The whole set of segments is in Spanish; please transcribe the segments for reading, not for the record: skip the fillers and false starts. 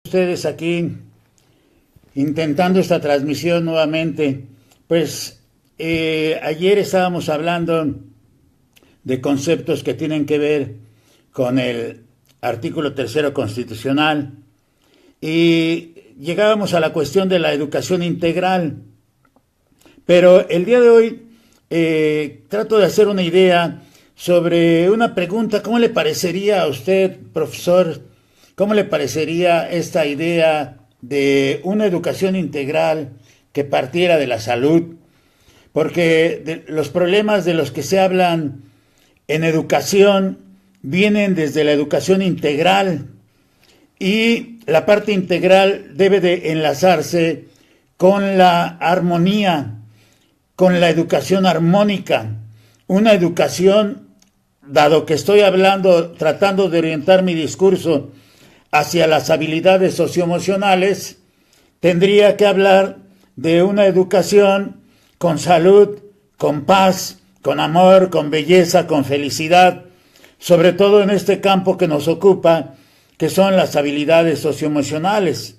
Ustedes aquí intentando esta transmisión nuevamente. Pues ayer estábamos hablando de conceptos que tienen que ver con el artículo 3 constitucional y llegábamos a la cuestión de la educación integral. Pero el día de hoy trato de hacer una idea sobre una pregunta. ¿Cómo le parecería a usted, profesor? ¿Cómo le parecería esta idea de una educación integral que partiera de la salud? Porque los problemas de los que se hablan en educación vienen desde la educación integral y la parte integral debe de enlazarse con la armonía, con la educación armónica. Una educación, dado que estoy hablando, tratando de orientar mi discurso hacia las habilidades socioemocionales, tendría que hablar de una educación con salud, con paz, con amor, con belleza, con felicidad, sobre todo en este campo que nos ocupa, que son las habilidades socioemocionales.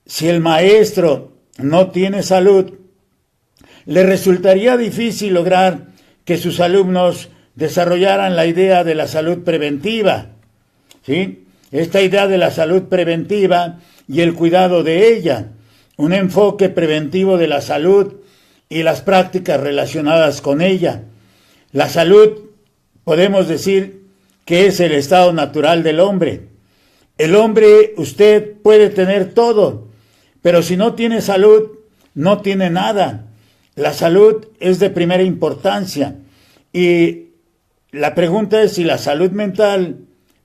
Si el maestro no tiene salud, le resultaría difícil lograr que sus alumnos desarrollaran la idea de la salud preventiva, ¿sí? Esta idea de la salud preventiva y el cuidado de ella, un enfoque preventivo de la salud y las prácticas relacionadas con ella. La salud, podemos decir, que es el estado natural del hombre. El hombre, usted puede tener todo, pero si no tiene salud, no tiene nada. La salud es de primera importancia y la pregunta es si la salud mental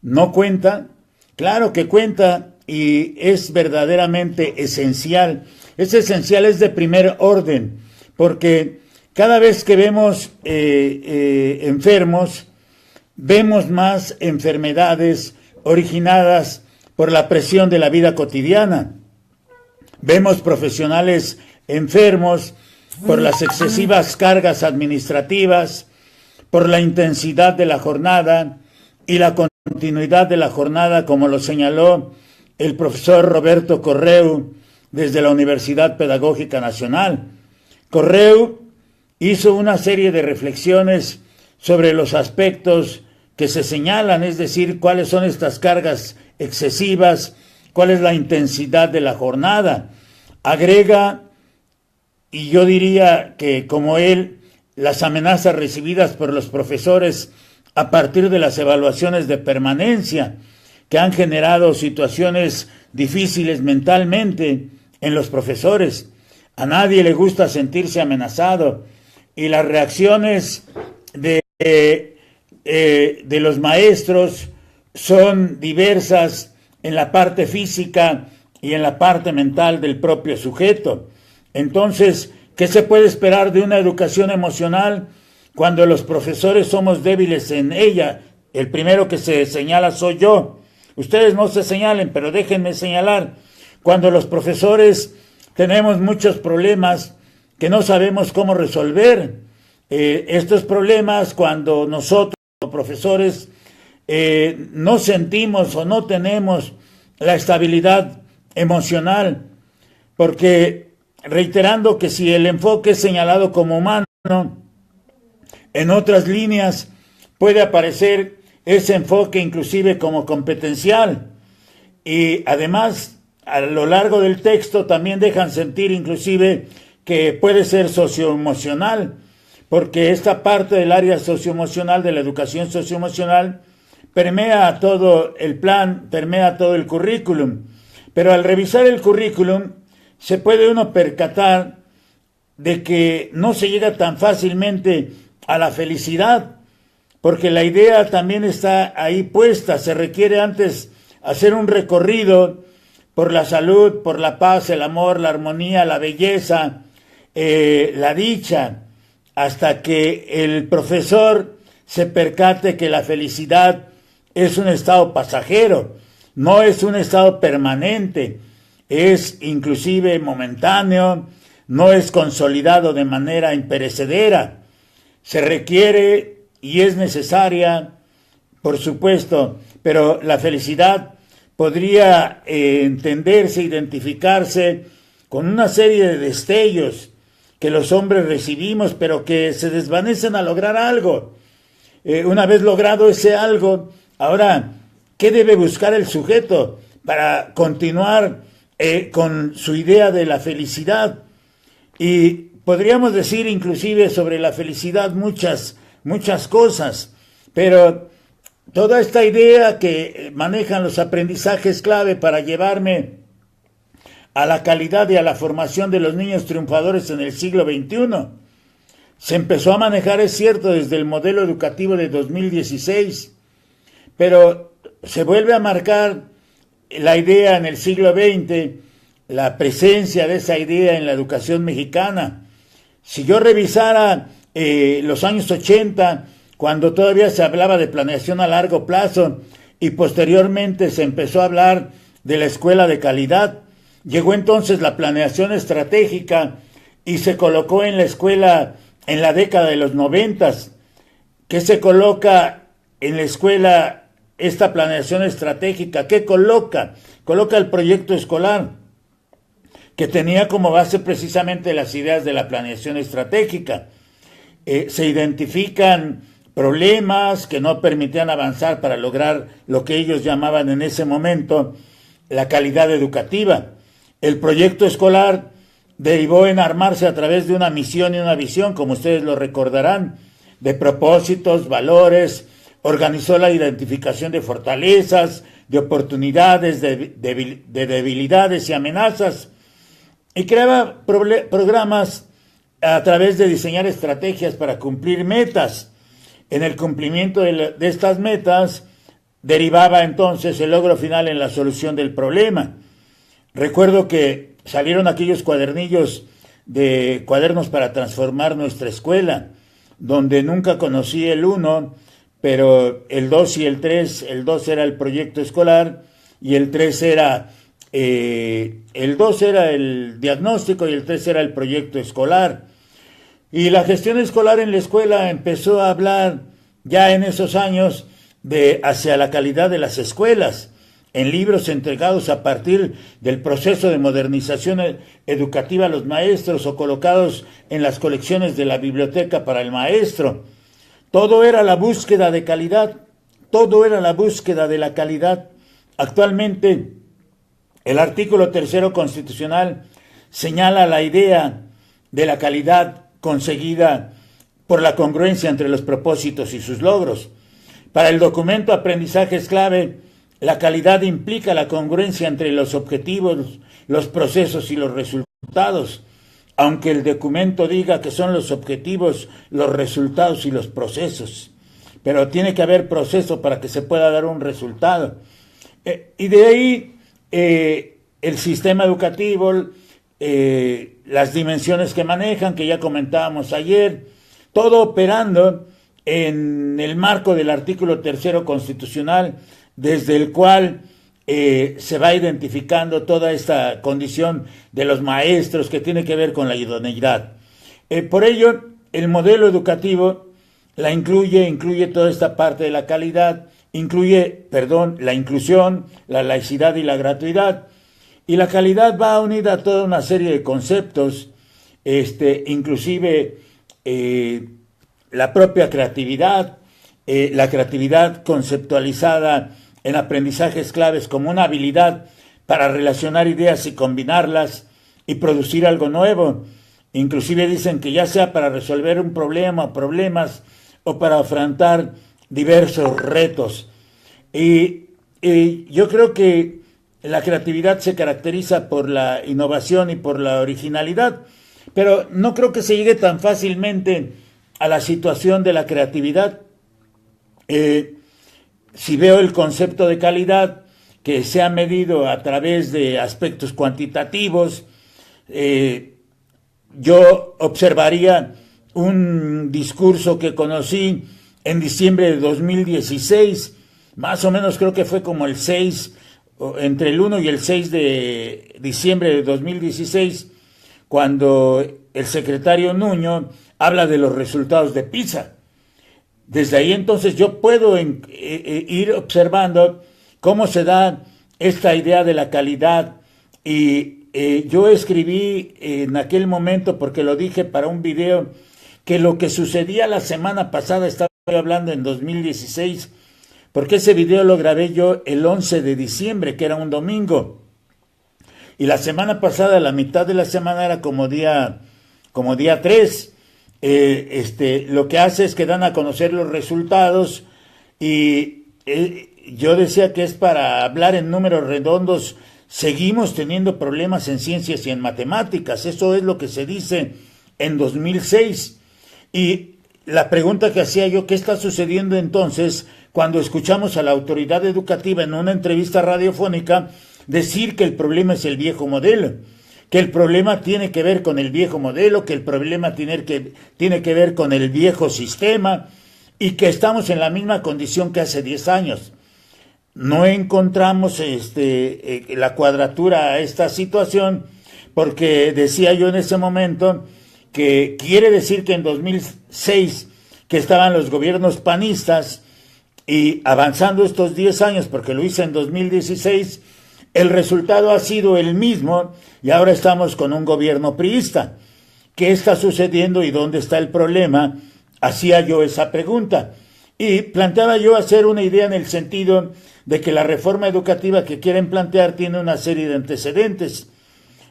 no cuenta. Claro que cuenta y es verdaderamente esencial. Es esencial, es de primer orden, porque cada vez que vemos enfermos, vemos más enfermedades originadas por la presión de la vida cotidiana. Vemos profesionales enfermos por las excesivas cargas administrativas, por la intensidad de la jornada y la continuidad de la jornada, como lo señaló el profesor Roberto Correu desde la Universidad Pedagógica Nacional. Correu hizo una serie de reflexiones sobre los aspectos que se señalan, es decir, cuáles son estas cargas excesivas, cuál es la intensidad de la jornada. Agrega, y yo diría que como él, las amenazas recibidas por los profesores a partir de las evaluaciones de permanencia, que han generado situaciones difíciles mentalmente en los profesores. A nadie le gusta sentirse amenazado y las reacciones de los maestros son diversas en la parte física y en la parte mental del propio sujeto. Entonces, ¿qué se puede esperar de una educación emocional cuando los profesores somos débiles en ella? El primero que se señala soy yo. Ustedes no se señalen, pero déjenme señalar. Cuando los profesores tenemos muchos problemas que no sabemos cómo resolver. Estos problemas, cuando nosotros, los profesores, no sentimos o no tenemos la estabilidad emocional, porque reiterando que si el enfoque es señalado como humano, en otras líneas puede aparecer ese enfoque inclusive como competencial. Y además, a lo largo del texto también dejan sentir inclusive que puede ser socioemocional, porque esta parte del área socioemocional, de la educación socioemocional, permea todo el plan, permea todo el currículum. Pero al revisar el currículum, se puede uno percatar de que no se llega tan fácilmente a la felicidad, porque la idea también está ahí puesta. Se requiere antes hacer un recorrido por la salud, por la paz, el amor, la armonía, la belleza, la dicha, hasta que el profesor se percate que la felicidad es un estado pasajero, no es un estado permanente, es inclusive momentáneo, no es consolidado de manera imperecedera. Se requiere y es necesaria, por supuesto, pero la felicidad podría entenderse, identificarse con una serie de destellos que los hombres recibimos, pero que se desvanecen a lograr algo. Una vez logrado ese algo, ahora, ¿qué debe buscar el sujeto para continuar con su idea de la felicidad? Y podríamos decir inclusive sobre la felicidad muchas cosas, pero toda esta idea que manejan los aprendizajes clave para llevarme a la calidad y a la formación de los niños triunfadores en el siglo XXI, se empezó a manejar, es cierto, desde el modelo educativo de 2016, pero se vuelve a marcar la idea en el siglo XX, la presencia de esa idea en la educación mexicana. Si yo revisara los años 80, cuando todavía se hablaba de planeación a largo plazo y posteriormente se empezó a hablar de la escuela de calidad, llegó entonces la planeación estratégica y se colocó en la escuela en la década de los 90. ¿Qué se coloca en la escuela esta planeación estratégica? ¿Qué coloca? Coloca el proyecto escolar, que tenía como base precisamente las ideas de la planeación estratégica. Se identifican problemas que no permitían avanzar para lograr lo que ellos llamaban en ese momento la calidad educativa. El proyecto escolar derivó en armarse a través de una misión y una visión, como ustedes lo recordarán, de propósitos, valores, organizó la identificación de fortalezas, de oportunidades, de debilidades y amenazas, y creaba programas a través de diseñar estrategias para cumplir metas. En el cumplimiento de estas metas derivaba entonces el logro final en la solución del problema. Recuerdo que salieron aquellos cuadernillos de cuadernos para transformar nuestra escuela, donde nunca conocí el 1, pero el 2 y el 3, el 2 era el proyecto escolar y el 3 era, el 2 era el diagnóstico y el 3 era el proyecto escolar. Y la gestión escolar en la escuela empezó a hablar ya en esos años de hacia la calidad de las escuelas, en libros entregados a partir del proceso de modernización educativa a los maestros o colocados en las colecciones de la biblioteca para el maestro. Todo era la búsqueda de calidad, todo era la búsqueda de la calidad. Actualmente, el artículo 3 constitucional señala la idea de la calidad conseguida por la congruencia entre los propósitos y sus logros. Para el documento Aprendizajes Clave, la calidad implica la congruencia entre los objetivos, los procesos y los resultados, aunque el documento diga que son los objetivos, los resultados y los procesos. Pero tiene que haber proceso para que se pueda dar un resultado. Y de ahí el sistema educativo, las dimensiones que manejan, que ya comentábamos ayer, todo operando en el marco del artículo 3 constitucional, desde el cual se va identificando toda esta condición de los maestros que tiene que ver con la idoneidad. Por ello, el modelo educativo incluye toda esta parte de la calidad, la inclusión, la laicidad y la gratuidad. Y la calidad va unida a toda una serie de conceptos, inclusive la propia creatividad, la creatividad conceptualizada en aprendizajes claves como una habilidad para relacionar ideas y combinarlas y producir algo nuevo. Inclusive dicen que ya sea para resolver un problema o problemas o para afrontar diversos retos. Y yo creo que la creatividad se caracteriza por la innovación y por la originalidad, pero no creo que se llegue tan fácilmente a la situación de la creatividad. Si veo el concepto de calidad que se ha medido a través de aspectos cuantitativos, yo observaría un discurso que conocí en diciembre de 2016, más o menos creo que fue como el 6, entre el 1 y el 6 de diciembre de 2016, cuando el secretario Nuño habla de los resultados de PISA. Desde ahí entonces yo puedo ir observando cómo se da esta idea de la calidad. Y yo escribí en aquel momento, porque lo dije para un video, que lo que sucedía la semana pasada, estaba hablando en 2016, porque ese video lo grabé yo el 11 de diciembre, que era un domingo. Y la semana pasada, la mitad de la semana era como día 3. Lo que hace es que dan a conocer los resultados y yo decía que es para hablar en números redondos. Seguimos teniendo problemas en ciencias y en matemáticas. Eso es lo que se dice en 2006. Y la pregunta que hacía yo, ¿qué está sucediendo entonces cuando escuchamos a la autoridad educativa en una entrevista radiofónica decir que el problema es el viejo modelo? Que el problema tiene que ver con el viejo modelo, que el problema tiene que ver con el viejo sistema y que estamos en la misma condición que hace 10 años. No encontramos la cuadratura a esta situación, porque decía yo en ese momento que quiere decir que en 2006, que estaban los gobiernos panistas, y avanzando estos 10 años, porque lo hice en 2016, el resultado ha sido el mismo y ahora estamos con un gobierno priista. ¿Qué está sucediendo y dónde está el problema? Hacía yo esa pregunta y planteaba yo hacer una idea en el sentido de que la reforma educativa que quieren plantear tiene una serie de antecedentes.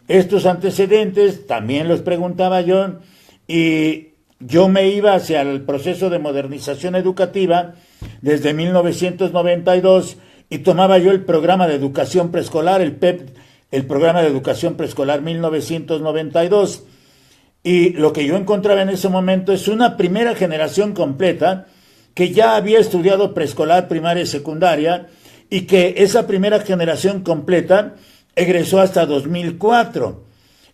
Estos antecedentes también los preguntaba yo y yo me iba hacia el proceso de modernización educativa desde 1992 y tomaba yo el programa de educación preescolar, el PEP, el programa de educación preescolar 1992, y lo que yo encontraba en ese momento es una primera generación completa que ya había estudiado preescolar, primaria y secundaria, y que esa primera generación completa egresó hasta 2004.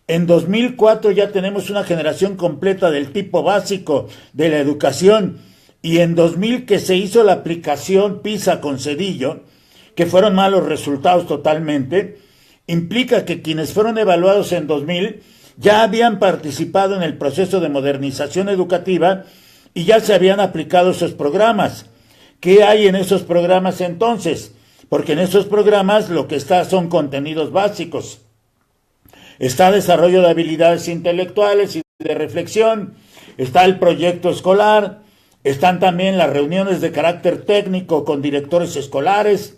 En 2004 ya tenemos una generación completa del tipo básico de la educación, y en 2000 que se hizo la aplicación PISA con Cedillo, que fueron malos resultados totalmente, implica que quienes fueron evaluados en 2000 ya habían participado en el proceso de modernización educativa y ya se habían aplicado esos programas. ¿Qué hay en esos programas entonces? Porque en esos programas lo que está son contenidos básicos. Está desarrollo de habilidades intelectuales y de reflexión, está el proyecto escolar, están también las reuniones de carácter técnico con directores escolares,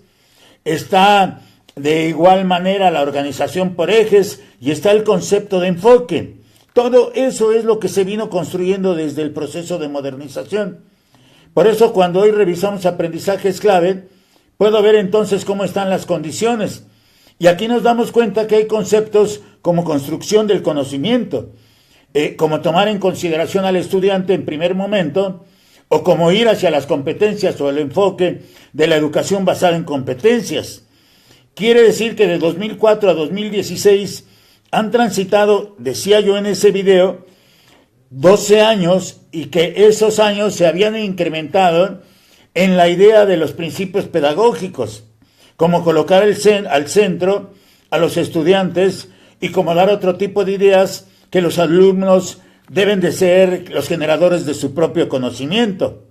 está de igual manera la organización por ejes y está el concepto de enfoque. Todo eso es lo que se vino construyendo desde el proceso de modernización. Por eso cuando hoy revisamos aprendizajes clave, puedo ver entonces cómo están las condiciones. Y aquí nos damos cuenta que hay conceptos como construcción del conocimiento, como tomar en consideración al estudiante en primer momento, o como ir hacia las competencias o el enfoque de la educación basada en competencias. Quiere decir que de 2004 a 2016 han transitado, decía yo en ese video, 12 años y que esos años se habían incrementado en la idea de los principios pedagógicos, como colocar al centro a los estudiantes y como dar otro tipo de ideas que los alumnos deben de ser los generadores de su propio conocimiento.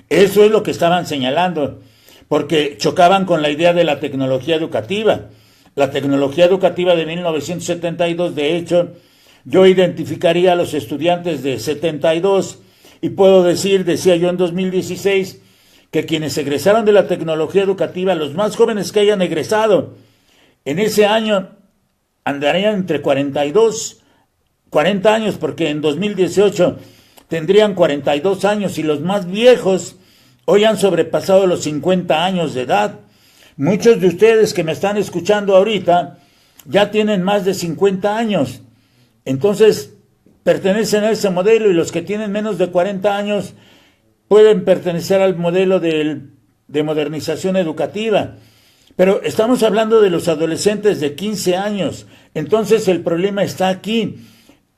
Eso es lo que estaban señalando, porque chocaban con la idea de la tecnología educativa. La tecnología educativa de 1972, de hecho, yo identificaría a los estudiantes de 72 y puedo decir, decía yo en 2016, que quienes egresaron de la tecnología educativa, los más jóvenes que hayan egresado, en ese año andarían entre 40 años, porque en 2018 tendrían 42 años y los más viejos hoy han sobrepasado los 50 años de edad. Muchos de ustedes que me están escuchando ahorita ya tienen más de 50 años. Entonces, pertenecen a ese modelo y los que tienen menos de 40 años pueden pertenecer al modelo de modernización educativa. Pero estamos hablando de los adolescentes de 15 años. Entonces, el problema está aquí.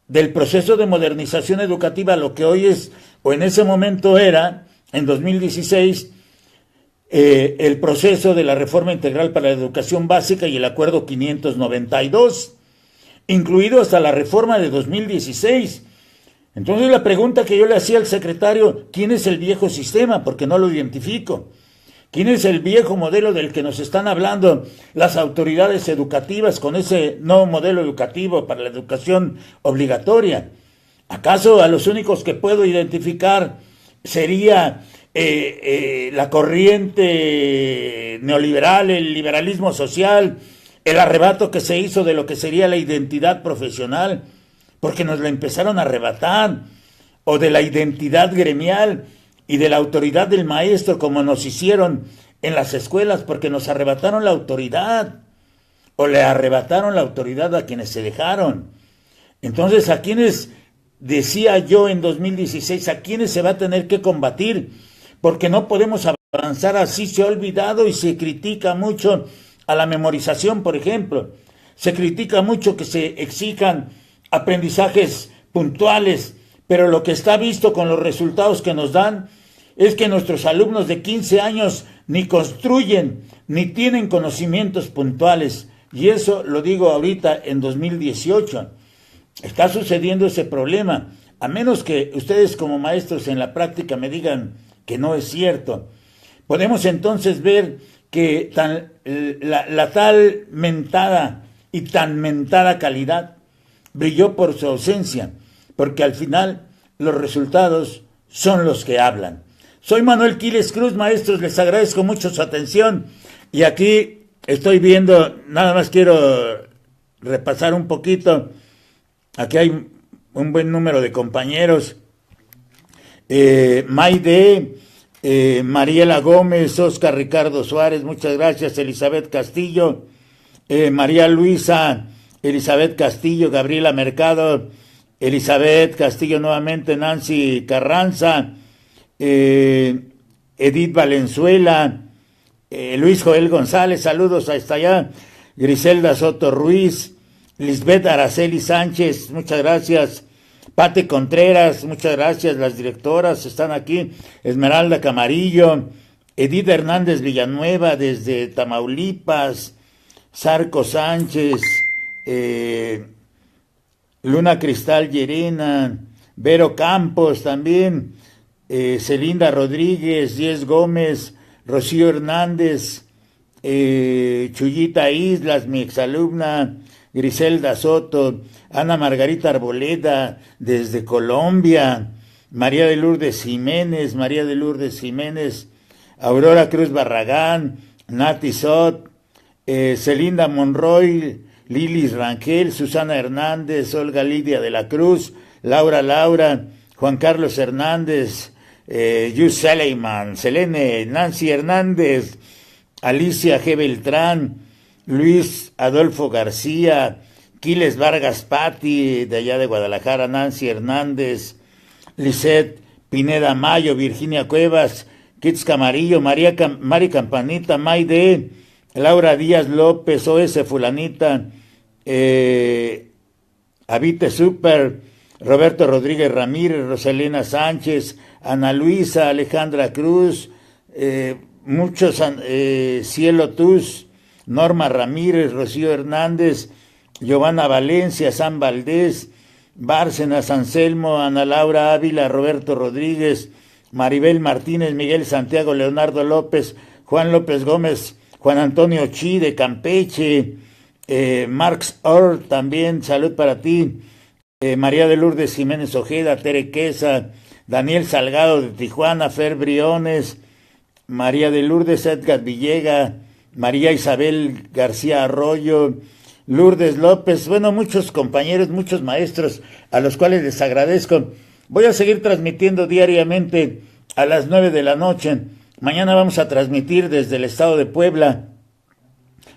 Del proceso de modernización educativa, lo que hoy es, o en ese momento era, en 2016, el proceso de la reforma integral para la educación básica y el acuerdo 592, incluido hasta la reforma de 2016. Entonces la pregunta que yo le hacía al secretario, ¿quién es el viejo sistema? Porque no lo identifico. ¿Quién es el viejo modelo del que nos están hablando las autoridades educativas con ese nuevo modelo educativo para la educación obligatoria? ¿Acaso a los únicos que puedo identificar sería la corriente neoliberal, el liberalismo social, el arrebato que se hizo de lo que sería la identidad profesional, porque nos la empezaron a arrebatar, o de la identidad gremial y de la autoridad del maestro, como nos hicieron en las escuelas, porque nos arrebataron la autoridad, o le arrebataron la autoridad a quienes se dejaron? Entonces, ¿a quiénes, decía yo en 2016, a quiénes se va a tener que combatir? Porque no podemos avanzar así. Se ha olvidado y se critica mucho a la memorización, por ejemplo. Se critica mucho que se exijan aprendizajes puntuales, pero lo que está visto con los resultados que nos dan es que nuestros alumnos de 15 años ni construyen, ni tienen conocimientos puntuales. Y eso lo digo ahorita en 2018. Está sucediendo ese problema, a menos que ustedes como maestros en la práctica me digan que no es cierto. Podemos entonces ver que la tal mentada y tan mentada calidad brilló por su ausencia, porque al final los resultados son los que hablan. Soy Manuel Quiles Cruz, maestros, les agradezco mucho su atención, y aquí estoy viendo, nada más quiero repasar un poquito. Aquí hay un buen número de compañeros. Maide, Mariela Gómez, Oscar Ricardo Suárez, muchas gracias. Elizabeth Castillo, María Luisa, Elizabeth Castillo, Gabriela Mercado, Elizabeth Castillo nuevamente, Nancy Carranza, Edith Valenzuela, Luis Joel González, saludos hasta allá. Griselda Soto Ruiz, Lisbeth Araceli Sánchez, muchas gracias. Pate Contreras, muchas gracias. Las directoras están aquí. Esmeralda Camarillo, Edith Hernández Villanueva desde Tamaulipas, Sarco Sánchez, Luna Cristal Llerena, Vero Campos también, Celinda Rodríguez, Diez Gómez, Rocío Hernández, Chuyita Islas, mi exalumna, Griselda Soto, Ana Margarita Arboleda desde Colombia, María de Lourdes Jiménez, Aurora Cruz Barragán, Nati Sot, Celinda Monroy, Lilis Rangel, Susana Hernández, Olga Lidia de la Cruz, Laura, Juan Carlos Hernández, Yus Seleiman, Selene, Nancy Hernández, Alicia G. Beltrán, Luis Adolfo García, Quiles Vargas Pati, de allá de Guadalajara, Nancy Hernández, Lisette Pineda Mayo, Virginia Cuevas, Kits Camarillo, Mari Campanita, Maide, Laura Díaz López, OS Fulanita, Habite Super, Roberto Rodríguez Ramírez, Rosalina Sánchez, Ana Luisa, Alejandra Cruz, muchos, Cielo Tus, Norma Ramírez, Rocío Hernández, Giovanna Valencia, San Valdés, Bárcenas, Anselmo, Ana Laura Ávila, Roberto Rodríguez, Maribel Martínez, Miguel Santiago, Leonardo López, Juan López Gómez, Juan Antonio Chi de Campeche, Marx Orr también, salud para ti, María de Lourdes Jiménez Ojeda, Tere Queza, Daniel Salgado de Tijuana, Fer Briones, María de Lourdes Edgar Villega, María Isabel García Arroyo, Lourdes López, bueno, muchos compañeros, muchos maestros a los cuales les agradezco. Voy a seguir transmitiendo diariamente a las 9 de la noche. Mañana vamos a transmitir desde el estado de Puebla.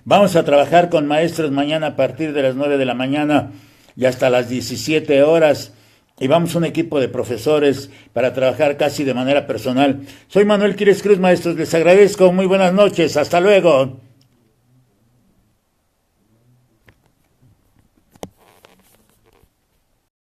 Vamos a trabajar con maestros mañana a partir de las 9 de la mañana y hasta las 17 horas. Y vamos un equipo de profesores para trabajar casi de manera personal. Soy Manuel Quiles Cruz, maestros, les agradezco. Muy buenas noches, hasta luego.